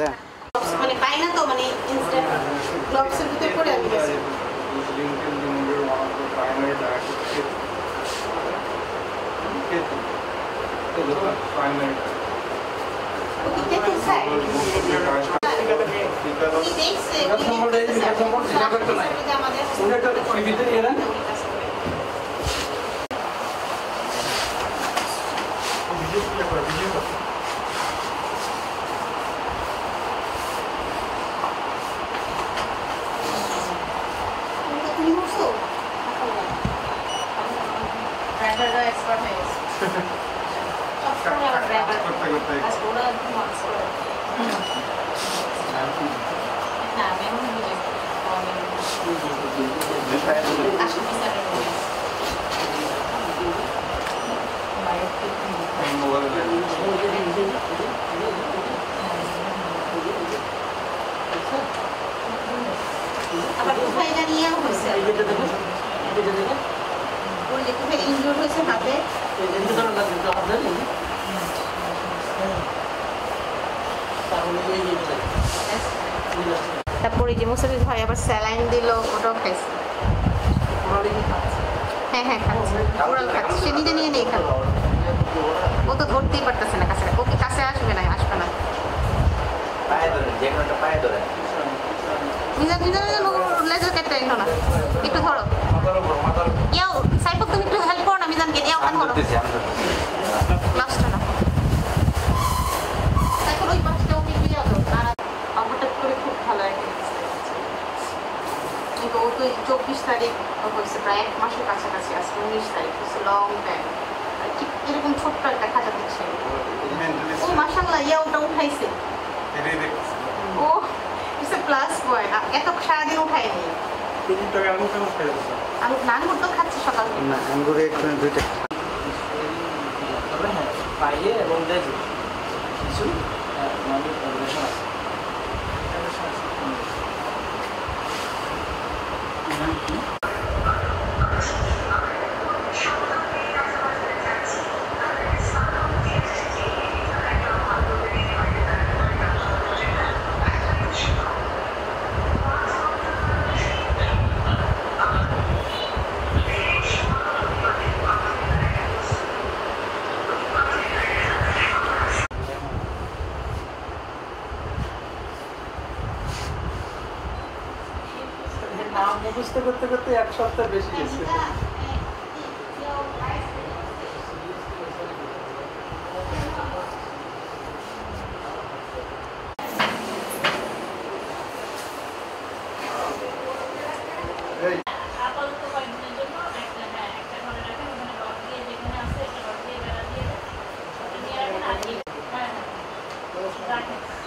দেন মানে পাই না তো মানে ইনস্ট্যান্ট গ্লাভসের ভিতরে পড়ে আমি গেছি expert है apa tuh kayaknya nih yang bisa boleh tuh kayak injur tuh sampai itu kan nggak bisa ada nih তারপরে যে মুসাফির ভাই আবার স্যালাইন দিল ওটাও খাইছে হ্যাঁ হ্যাঁ খাচ্ছে ওরাল খাচ্ছে সে নিজে নিয়ে নেই খাবে ও তো ধরতেই পারতেছে না কাছে ওকে কাছে আসবে না লেজার কেটে এলো না একটু ধরো ইয়াও সাইফুক তুমি একটু হেল্প করো না মিজানকে ইয়াও কান করো লাস্টটা না সাইফুক ওই পাশটা ওকে দিয়ে দাও আর হঠাৎ করে খুব ভালো একটা কিন্তু ও তো 24 তারিখ হয়েছে প্রায় 1 মাসের কাছাকাছি আজকে 19 তারিখ হচ্ছে লং টাইম ঠিক এরকম ছোট্ট একটা খাঁচা দিচ্ছে ও মাশাআল্লাহ ইয়া ওটা উঠাইছে ও ইটস এ প্লাস পয়েন্ট এত সারাদিন উঠায়নি আঙ্গুর তো খাচ্ছে সকাল না আঙ্গুরে এখানে দুইটা পাইয়ে এবং দেখি কিছু আমাদের পরিবেশন আছে মুখস্থ করতে করতে 1 সপ্তাহ বেশি গেছে Right.